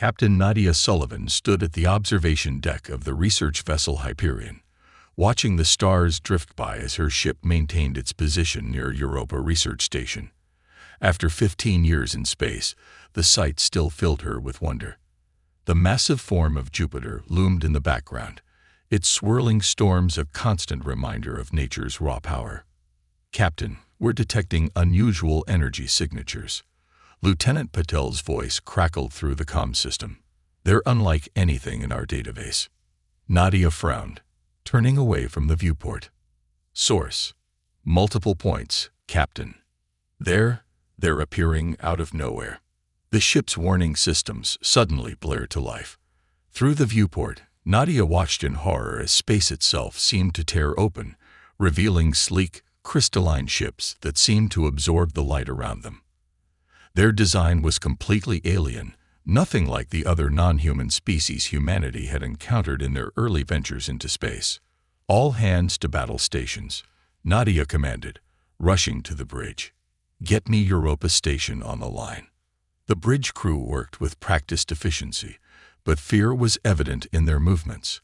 Captain Nadia Sullivan stood at the observation deck of the research vessel Hyperion, watching the stars drift by as her ship maintained its position near Europa Research Station. After 15 years in space, the sight still filled her with wonder. The massive form of Jupiter loomed in the background, its swirling storms a constant reminder of nature's raw power. "Captain, we're detecting unusual energy signatures." Lieutenant Patel's voice crackled through the comm system. "They're unlike anything in our database." Nadia frowned, turning away from the viewport. "Source: multiple points, Captain. They're appearing out of nowhere." The ship's warning systems suddenly blared to life. Through the viewport, Nadia watched in horror as space itself seemed to tear open, revealing sleek, crystalline ships that seemed to absorb the light around them. Their design was completely alien, nothing like the other non-human species humanity had encountered in their early ventures into space. "All hands to battle stations," Nadia commanded, rushing to the bridge. "Get me Europa Station on the line." The bridge crew worked with practiced efficiency, but fear was evident in their movements.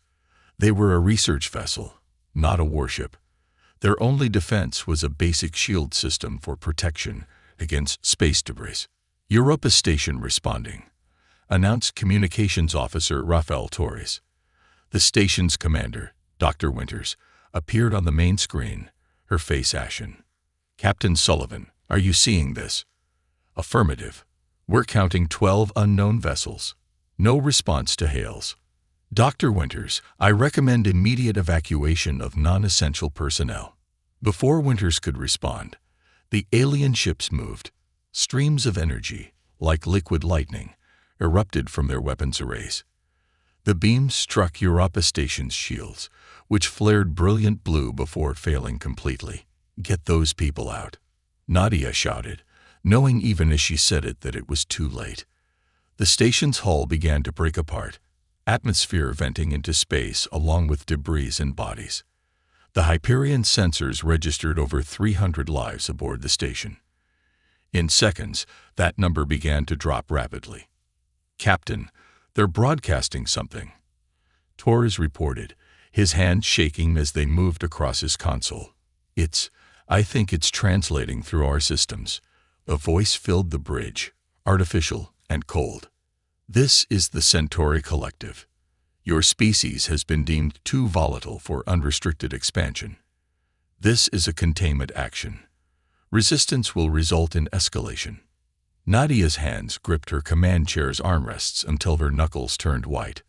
They were a research vessel, not a warship. Their only defense was a basic shield system for protection against space debris. "Europa Station responding," announced Communications Officer Rafael Torres. The station's commander, Dr. Winters, appeared on the main screen, her face ashen. "Captain Sullivan, are you seeing this?" "Affirmative. We're counting 12 unknown vessels. No response to hails." "Dr. Winters, I recommend immediate evacuation of non-essential personnel." Before Winters could respond, the alien ships moved. Streams of energy, like liquid lightning, erupted from their weapons arrays. The beams struck Europa Station's shields, which flared brilliant blue before failing completely. "Get those people out," Nadia shouted, knowing even as she said it that it was too late. The station's hull began to break apart, atmosphere venting into space along with debris and bodies. The Hyperion sensors registered over 300 lives aboard the station. In seconds, that number began to drop rapidly. "Captain, they're broadcasting something," Torres reported, his hands shaking as they moved across his console. I think it's translating through our systems." A voice filled the bridge, artificial and cold. "This is the Centauri Collective. Your species has been deemed too volatile for unrestricted expansion. This is a containment action. Resistance will result in escalation." Nadia's hands gripped her command chair's armrests until her knuckles turned white.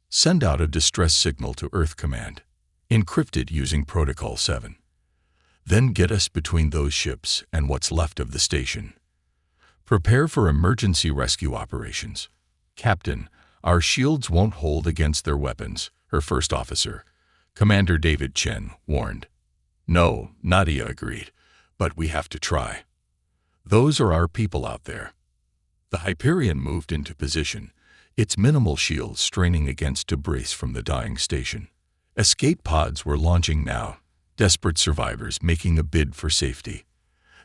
"Send out a distress signal to Earth Command. Encrypted using Protocol 7. Then get us between those ships and what's left of the station. Prepare for emergency rescue operations." "Captain, our shields won't hold against their weapons," her first officer, Commander David Chen, warned. "No," Nadia agreed, "but we have to try. Those are our people out there." The Hyperion moved into position, its minimal shields straining against debris from the dying station. Escape pods were launching now, desperate survivors making a bid for safety.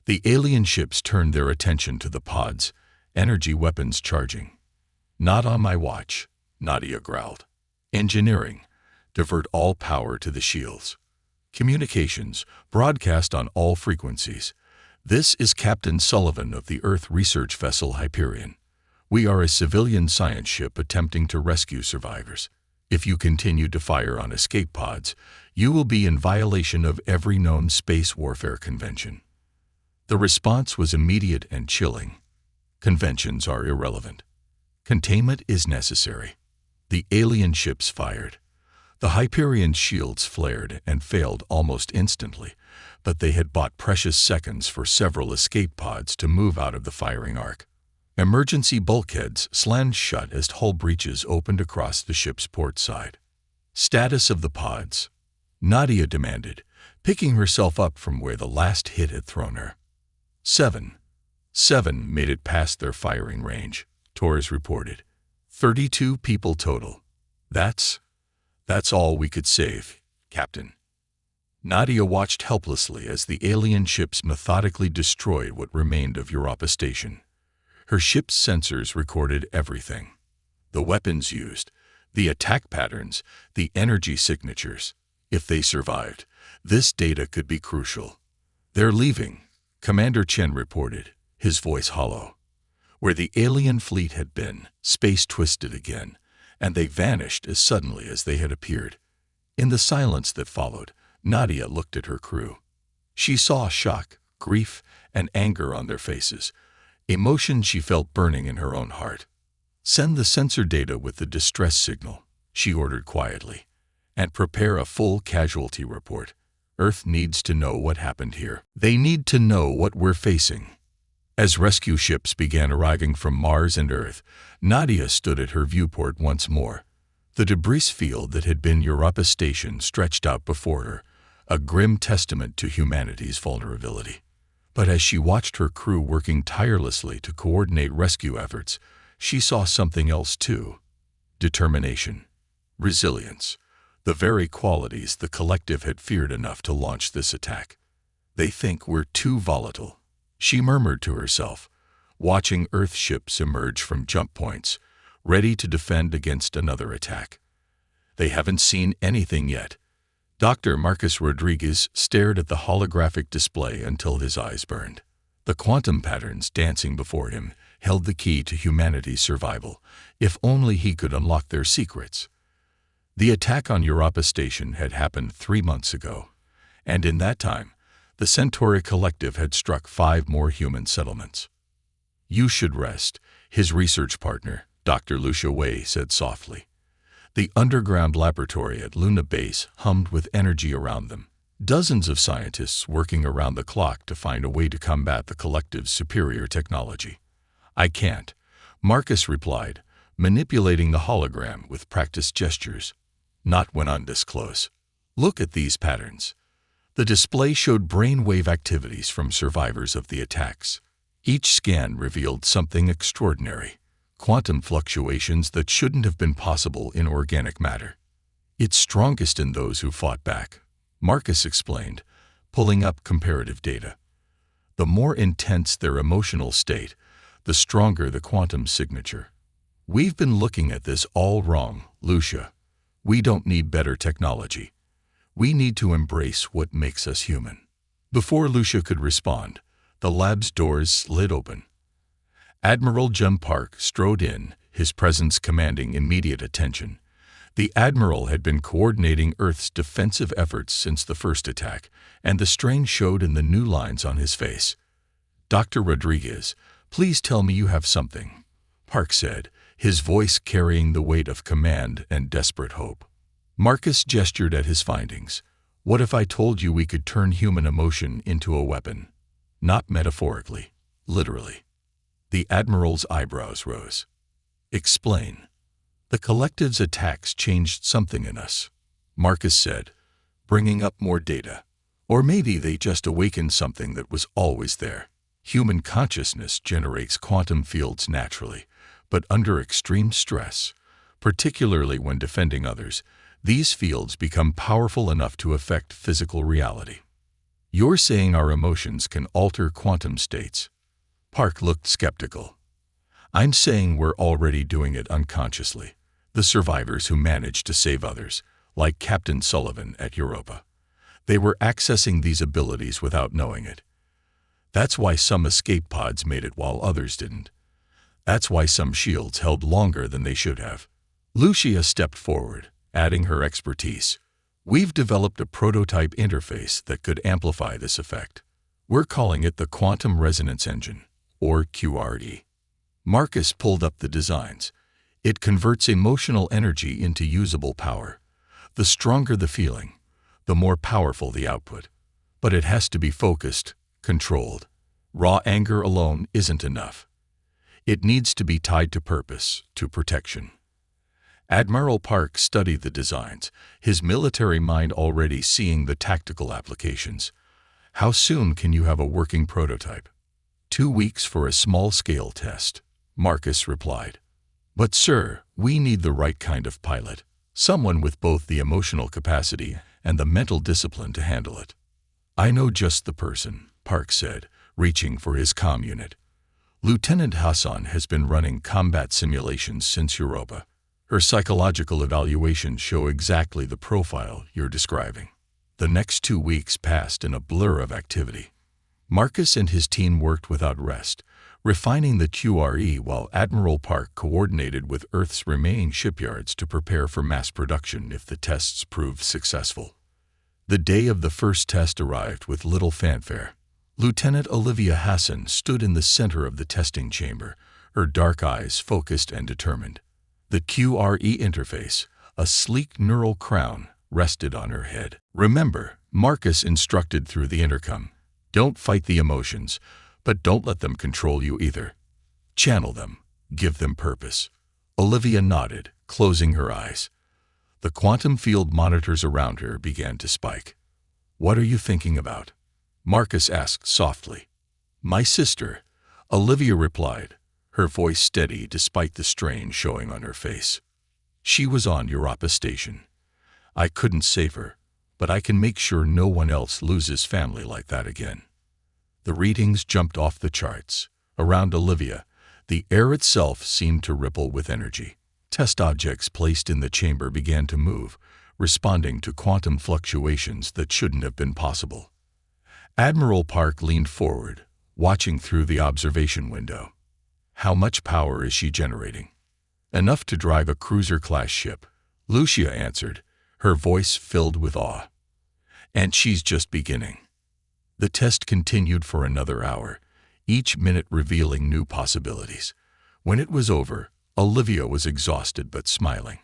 The alien ships turned their attention to the pods, energy weapons charging. "Not on my watch," Nadia growled. "Engineering, divert all power to the shields. Communications, broadcast on all frequencies. This is Captain Sullivan of the Earth research vessel Hyperion. We are a civilian science ship attempting to rescue survivors. If you continue to fire on escape pods, you will be in violation of every known space warfare convention." The response was immediate and chilling. "Conventions are irrelevant. Containment is necessary." The alien ships fired. The Hyperion's shields flared and failed almost instantly, but they had bought precious seconds for several escape pods to move out of the firing arc. Emergency bulkheads slammed shut as hull breaches opened across the ship's port side. "Status of the pods," Nadia demanded, picking herself up from where the last hit had thrown her. Seven made it past their firing range," Torres reported. 32 people total. That's all we could save, Captain." Nadia watched helplessly as the alien ships methodically destroyed what remained of Europa Station. Her ship's sensors recorded everything. The weapons used, the attack patterns, the energy signatures. If they survived, this data could be crucial. "They're leaving," Commander Chen reported, his voice hollow. Where the alien fleet had been, space twisted again, and they vanished as suddenly as they had appeared. In the silence that followed, Nadia looked at her crew. She saw shock, grief, and anger on their faces, emotions she felt burning in her own heart. "Send the sensor data with the distress signal," she ordered quietly, "and prepare a full casualty report. Earth needs to know what happened here. They need to know what we're facing." As rescue ships began arriving from Mars and Earth, Nadia stood at her viewport once more. The debris field that had been Europa Station stretched out before her, a grim testament to humanity's vulnerability. But as she watched her crew working tirelessly to coordinate rescue efforts, she saw something else too: determination, resilience, the very qualities the collective had feared enough to launch this attack. "They think we're too volatile," she murmured to herself, watching Earth ships emerge from jump points, ready to defend against another attack. "They haven't seen anything yet." Dr. Marcus Rodriguez stared at the holographic display until his eyes burned. The quantum patterns dancing before him held the key to humanity's survival, if only he could unlock their secrets. The attack on Europa Station had happened 3 months ago, and in that time, the Centauri Collective had struck 5 more human settlements. "You should rest," his research partner, Dr. Lucia Wei, said softly. The underground laboratory at Luna Base hummed with energy around them, dozens of scientists working around the clock to find a way to combat the Collective's superior technology. "I can't," Marcus replied, manipulating the hologram with practiced gestures. "Not when I'm this close. Look at these patterns." The display showed brainwave activities from survivors of the attacks. Each scan revealed something extraordinary: quantum fluctuations that shouldn't have been possible in organic matter. "It's strongest in those who fought back," Marcus explained, pulling up comparative data. "The more intense their emotional state, the stronger the quantum signature." "We've been looking at this all wrong, Lucia. We don't need better technology. We need to embrace what makes us human." Before Lucia could respond, the lab's doors slid open. Admiral Jim Park strode in, his presence commanding immediate attention. The Admiral had been coordinating Earth's defensive efforts since the first attack, and the strain showed in the new lines on his face. "Dr. Rodriguez, please tell me you have something," Park said, his voice carrying the weight of command and desperate hope. Marcus gestured at his findings. "What if I told you we could turn human emotion into a weapon? Not metaphorically, literally." The Admiral's eyebrows rose. "Explain." "The Collective's attacks changed something in us," Marcus said, bringing up more data. "Or maybe they just awakened something that was always there. Human consciousness generates quantum fields naturally, but under extreme stress, particularly when defending others, these fields become powerful enough to affect physical reality." "You're saying our emotions can alter quantum states?" Park looked skeptical. "I'm saying we're already doing it unconsciously. The survivors who managed to save others, like Captain Sullivan at Europa, they were accessing these abilities without knowing it. That's why some escape pods made it while others didn't. That's why some shields held longer than they should have." Lucia stepped forward, adding her expertise. "We've developed a prototype interface that could amplify this effect. We're calling it the Quantum Resonance Engine, or QRE." Marcus pulled up the designs. "It converts emotional energy into usable power. The stronger the feeling, the more powerful the output. But it has to be focused, controlled. Raw anger alone isn't enough. It needs to be tied to purpose, to protection." Admiral Park studied the designs, his military mind already seeing the tactical applications. "How soon can you have a working prototype?" 2 weeks for a small-scale test," Marcus replied. "But sir, we need the right kind of pilot, someone with both the emotional capacity and the mental discipline to handle it." "I know just the person," Park said, reaching for his comm unit. Lieutenant Hassan has been running combat simulations since Europa. Her psychological evaluations show exactly the profile you're describing. The next 2 weeks passed in a blur of activity. Marcus and his team worked without rest, refining the QRE while Admiral Park coordinated with Earth's remaining shipyards to prepare for mass production if the tests proved successful. The day of the first test arrived with little fanfare. Lieutenant Olivia Hassan stood in the center of the testing chamber, her dark eyes focused and determined. The QRE interface, a sleek neural crown, rested on her head. "Remember," Marcus instructed through the intercom, "don't fight the emotions, but don't let them control you either. Channel them, give them purpose." Olivia nodded, closing her eyes. The quantum field monitors around her began to spike. "What are you thinking about?" Marcus asked softly. "My sister," Olivia replied, her voice steady despite the strain showing on her face. "She was on Europa Station. I couldn't save her, but I can make sure no one else loses family like that again." The readings jumped off the charts. Around Olivia, the air itself seemed to ripple with energy. Test objects placed in the chamber began to move, responding to quantum fluctuations that shouldn't have been possible. Admiral Park leaned forward, watching through the observation window. "How much power is she generating?" "Enough to drive a cruiser-class ship," Lucia answered, her voice filled with awe. "And she's just beginning." The test continued for another hour, each minute revealing new possibilities. When it was over, Olivia was exhausted but smiling.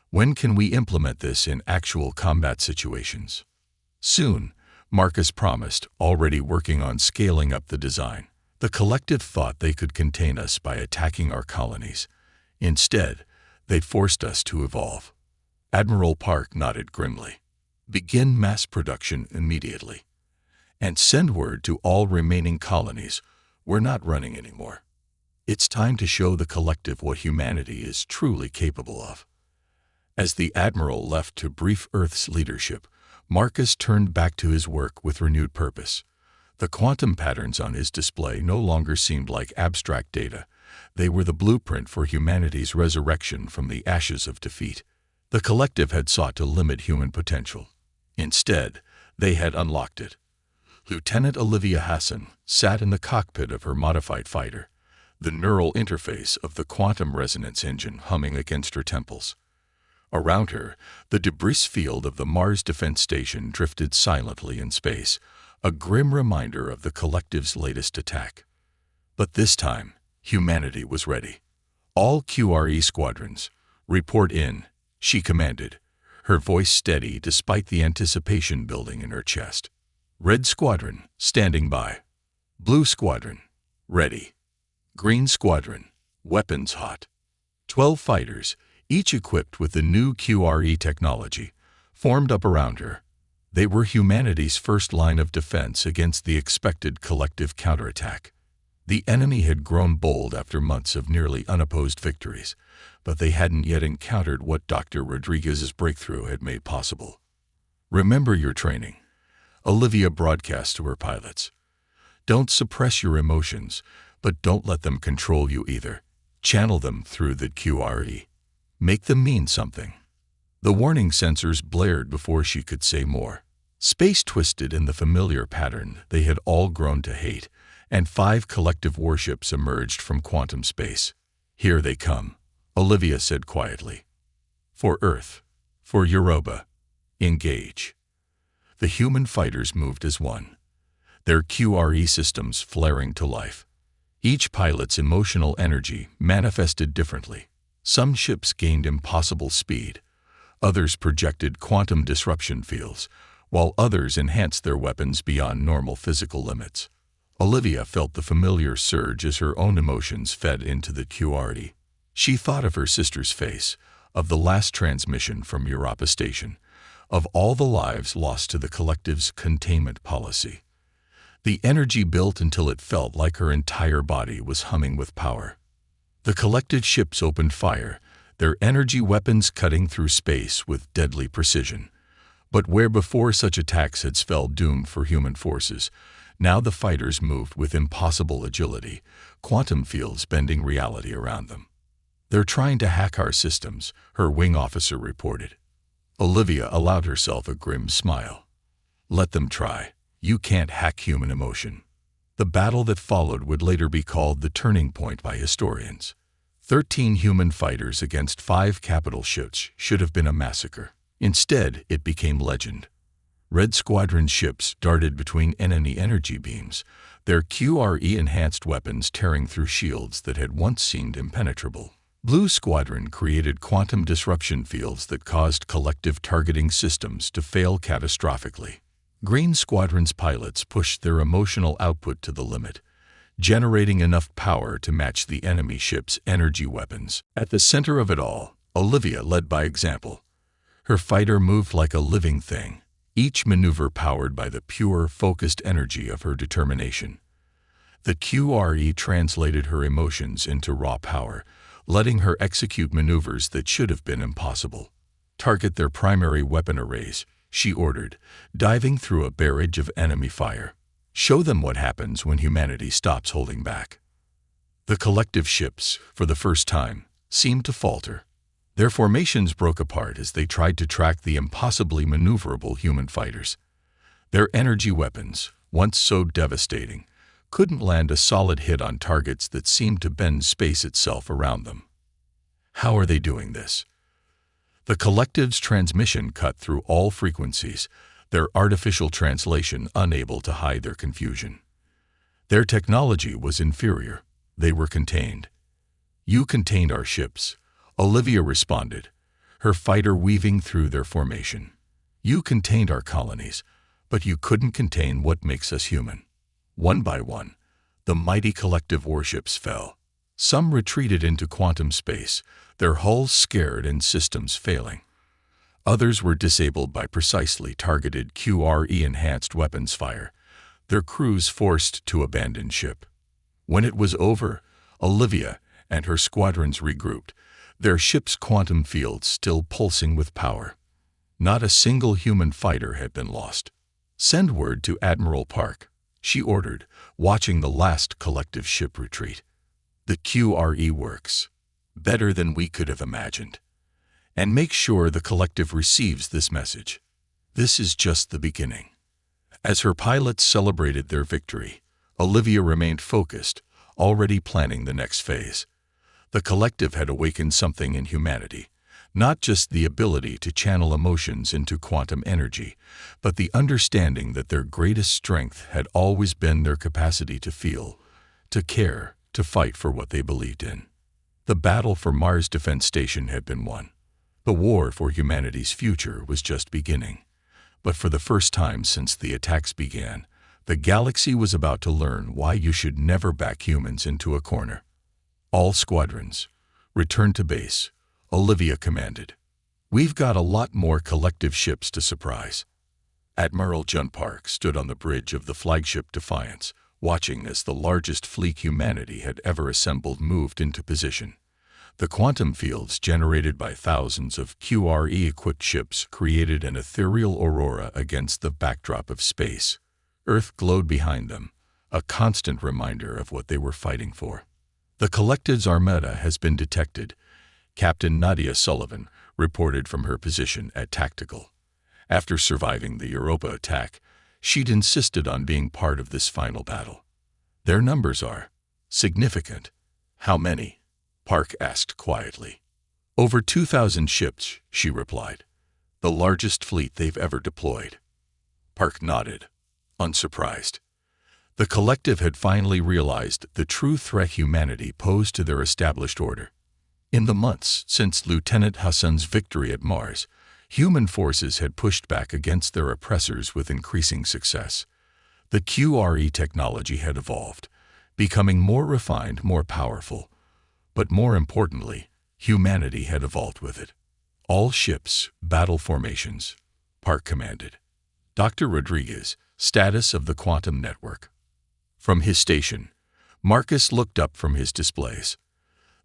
"When can we implement this in actual combat situations?" "Soon," Marcus promised, already working on scaling up the design. The collective thought they could contain us by attacking our colonies. Instead, they forced us to evolve. Admiral Park nodded grimly. "Begin mass production immediately. And send word to all remaining colonies, we're not running anymore. It's time to show the collective what humanity is truly capable of." As the Admiral left to brief Earth's leadership, Marcus turned back to his work with renewed purpose. The quantum patterns on his display no longer seemed like abstract data. They were the blueprint for humanity's resurrection from the ashes of defeat. The collective had sought to limit human potential. Instead, they had unlocked it. Lieutenant Olivia Hassan sat in the cockpit of her modified fighter, the neural interface of the quantum resonance engine humming against her temples. Around her, the debris field of the Mars Defense Station drifted silently in space, a grim reminder of the collective's latest attack. But this time, humanity was ready. "All QRE squadrons, report in," she commanded, her voice steady despite the anticipation building in her chest. "Red Squadron, standing by. Blue Squadron, ready. Green Squadron, weapons hot." 12 fighters, each equipped with the new QRE technology, formed up around her. They were humanity's first line of defense against the expected collective counterattack. The enemy had grown bold after months of nearly unopposed victories, but they hadn't yet encountered what Dr. Rodriguez's breakthrough had made possible. "Remember your training," Olivia broadcast to her pilots. "Don't suppress your emotions, but don't let them control you either. Channel them through the QRE. Make them mean something." The warning sensors blared before she could say more. Space twisted in the familiar pattern they had all grown to hate, and 5 collective warships emerged from quantum space. "Here they come," Olivia said quietly. "For Earth, for Europa, engage." The human fighters moved as one, their QRE systems flaring to life. Each pilot's emotional energy manifested differently. Some ships gained impossible speed, others projected quantum disruption fields, while others enhanced their weapons beyond normal physical limits. Olivia felt the familiar surge as her own emotions fed into the QRE. She thought of her sister's face, of the last transmission from Europa Station, of all the lives lost to the collective's containment policy. The energy built until it felt like her entire body was humming with power. The collective ships opened fire, their energy weapons cutting through space with deadly precision. But where before such attacks had spelled doom for human forces, Now the fighters moved with impossible agility, quantum fields bending reality around them. "They're trying to hack our systems," her wing officer reported. Olivia allowed herself a grim smile. "Let them try. You can't hack human emotion." The battle that followed would later be called the turning point by historians. 13 human fighters against 5 capital ships should have been a massacre. Instead, it became legend. Red Squadron ships darted between enemy energy beams, their QRE-enhanced weapons tearing through shields that had once seemed impenetrable. Blue Squadron created quantum disruption fields that caused collective targeting systems to fail catastrophically. Green Squadron's pilots pushed their emotional output to the limit, generating enough power to match the enemy ship's energy weapons. At the center of it all, Olivia led by example. Her fighter moved like a living thing, each maneuver powered by the pure, focused energy of her determination. The QRE translated her emotions into raw power, letting her execute maneuvers that should have been impossible. "Target their primary weapon arrays," she ordered, diving through a barrage of enemy fire. "Show them what happens when humanity stops holding back." The collective ships, for the first time, seemed to falter. Their formations broke apart as they tried to track the impossibly maneuverable human fighters. Their energy weapons, once so devastating, couldn't land a solid hit on targets that seemed to bend space itself around them. How are they doing this? The collective's transmission cut through all frequencies, their artificial translation unable to hide their confusion. Their technology was inferior. They were contained. "You contained our ships," Olivia responded, her fighter weaving through their formation. "You contained our colonies, but you couldn't contain what makes us human." One by one, the mighty collective warships fell. Some retreated into quantum space, their hulls scared and systems failing. Others were disabled by precisely targeted QRE-enhanced weapons fire, their crews forced to abandon ship. When it was over, Olivia and her squadrons regrouped, their ship's quantum fields still pulsing with power. Not a single human fighter had been lost. "Send word to Admiral Park," she ordered, watching the last collective ship retreat. "The QRE works better than we could have imagined. And make sure the collective receives this message. This is just the beginning." As her pilots celebrated their victory, Olivia remained focused, already planning the next phase. The collective had awakened something in humanity, not just the ability to channel emotions into quantum energy, but the understanding that their greatest strength had always been their capacity to feel, to care, to fight for what they believed in. The battle for Mars Defense Station had been won. The war for humanity's future was just beginning. But for the first time since the attacks began, the galaxy was about to learn why you should never back humans into a corner. "All squadrons, return to base," Olivia commanded. "We've got a lot more collective ships to surprise." Admiral John Park stood on the bridge of the flagship Defiance, watching as the largest fleet humanity had ever assembled moved into position. The quantum fields generated by thousands of QRE-equipped ships created an ethereal aurora against the backdrop of space. Earth glowed behind them, a constant reminder of what they were fighting for. "The collective's armada has been detected," Captain Nadia Sullivan reported from her position at Tactical. After surviving the Europa attack, she'd insisted on being part of this final battle. "Their numbers are significant." "How many?" Park asked quietly. "Over 2,000 ships," she replied. "The largest fleet they've ever deployed." Park nodded, unsurprised. The collective had finally realized the true threat humanity posed to their established order. In the months since Lieutenant Hassan's victory at Mars, human forces had pushed back against their oppressors with increasing success. The QRE technology had evolved, becoming more refined, more powerful. But more importantly, humanity had evolved with it. "All ships, battle formations," Park commanded. "Dr. Rodriguez, status of the quantum network." From his station, Marcus looked up from his displays.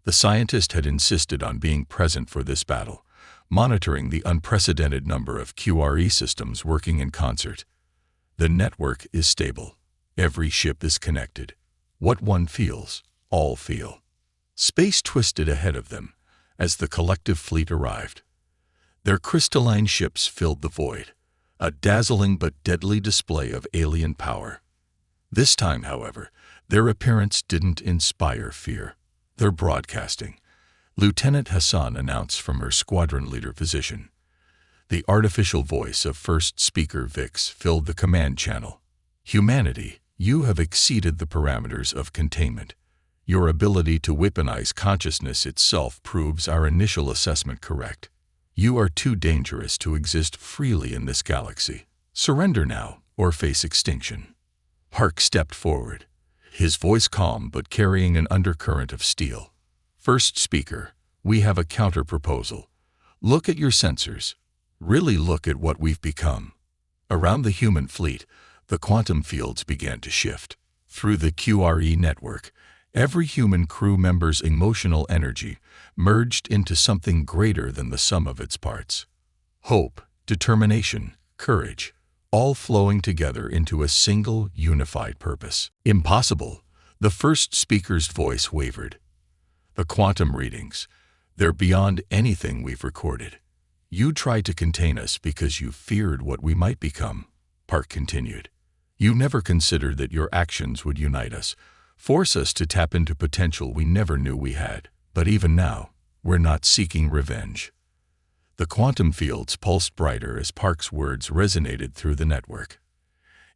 The scientist had insisted on being present for this battle, monitoring the unprecedented number of QRE systems working in concert. "The network is stable," Every ship is connected. What one feels, all feel. Space twisted ahead of them as the collective fleet arrived. Their crystalline ships filled the void, a dazzling but deadly display of alien power. This time, however, their appearance didn't inspire fear. Their broadcasting. Lieutenant Hassan announced from her squadron leader position. The artificial voice of first speaker Vix filled the command channel. Humanity, you have exceeded the parameters of containment. Your ability to weaponize consciousness itself proves our initial assessment correct. You are too dangerous to exist freely in this galaxy. Surrender now, or face extinction. Park stepped forward, his voice calm but carrying an undercurrent of steel. First speaker, we have a counter-proposal. Look at your sensors. Really look at what we've become. Around the human fleet, the quantum fields began to shift. Through the QRE network, every human crew member's emotional energy merged into something greater than the sum of its parts. Hope, determination, courage, all flowing together into a single, unified purpose. Impossible. The first speaker's voice wavered. The quantum readings, they're beyond anything we've recorded. You tried to contain us because you feared what we might become, Park continued. You never considered that your actions would unite us, force us to tap into potential we never knew we had. But even now, we're not seeking revenge. The quantum fields pulsed brighter as Park's words resonated through the network.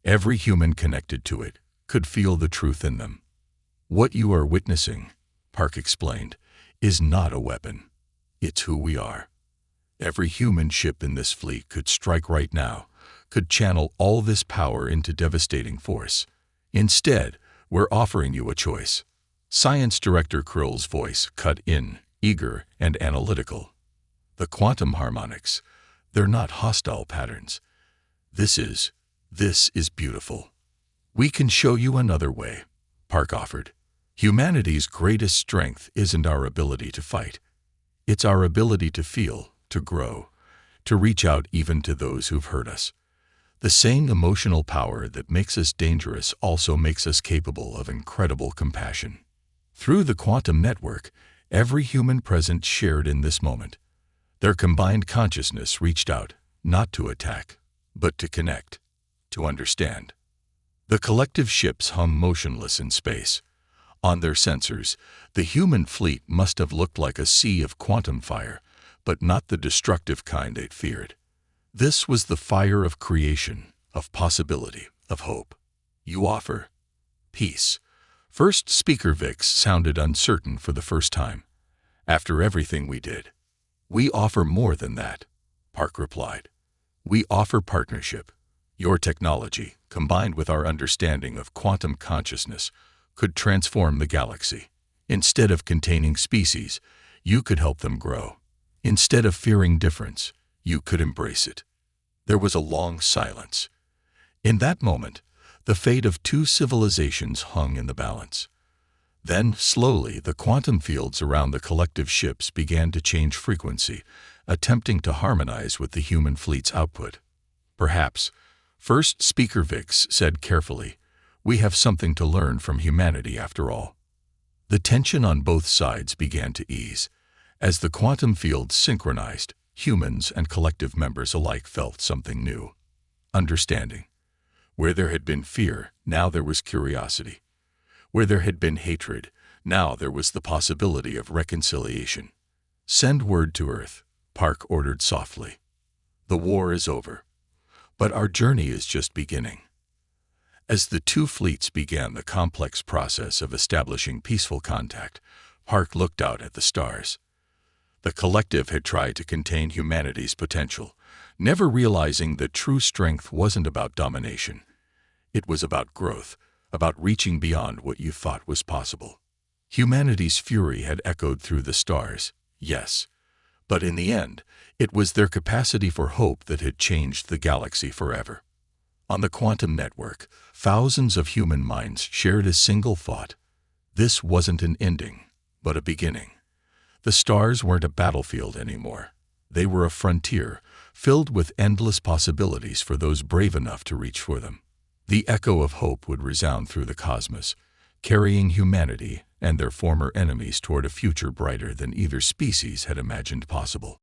Every human connected to it could feel the truth in them. What you are witnessing, Park explained, is not a weapon. It's who we are. Every human ship in this fleet could strike right now, could channel all this power into devastating force. Instead, we're offering you a choice. Science Director Krill's voice cut in, eager and analytical. The quantum harmonics, they're not hostile patterns. This is beautiful. We can show you another way, Park offered. Humanity's greatest strength isn't our ability to fight. It's our ability to feel, to grow, to reach out even to those who've hurt us. The same emotional power that makes us dangerous also makes us capable of incredible compassion. Through the quantum network, every human present shared in this moment. Their combined consciousness reached out, not to attack, but to connect, to understand. The collective ships hung motionless in space. On their sensors, the human fleet must have looked like a sea of quantum fire, but not the destructive kind they'd feared. This was the fire of creation, of possibility, of hope. You offer peace. First speaker Vix sounded uncertain for the first time. After everything we did, we offer more than that, Park replied. We offer partnership. Your technology, combined with our understanding of quantum consciousness, could transform the galaxy. Instead of containing species, you could help them grow. Instead of fearing difference, you could embrace it. There was a long silence. In that moment, the fate of two civilizations hung in the balance. Then, slowly, the quantum fields around the collective ships began to change frequency, attempting to harmonize with the human fleet's output. Perhaps, first speaker Vix said carefully, we have something to learn from humanity after all. The tension on both sides began to ease. As the quantum fields synchronized, humans and collective members alike felt something new. Understanding. Where there had been fear, now there was curiosity. Where there had been hatred, now there was the possibility of reconciliation. Send word to Earth, Park ordered softly. The war is over, but our journey is just beginning. As the two fleets began the complex process of establishing peaceful contact, Park looked out at the stars. The collective had tried to contain humanity's potential, never realizing that true strength wasn't about domination. It was about growth, about reaching beyond what you thought was possible. Humanity's fury had echoed through the stars, yes, but in the end, it was their capacity for hope that had changed the galaxy forever. On the quantum network, thousands of human minds shared a single thought. This wasn't an ending, but a beginning. The stars weren't a battlefield anymore. They were a frontier, filled with endless possibilities for those brave enough to reach for them. The echo of hope would resound through the cosmos, carrying humanity and their former enemies toward a future brighter than either species had imagined possible.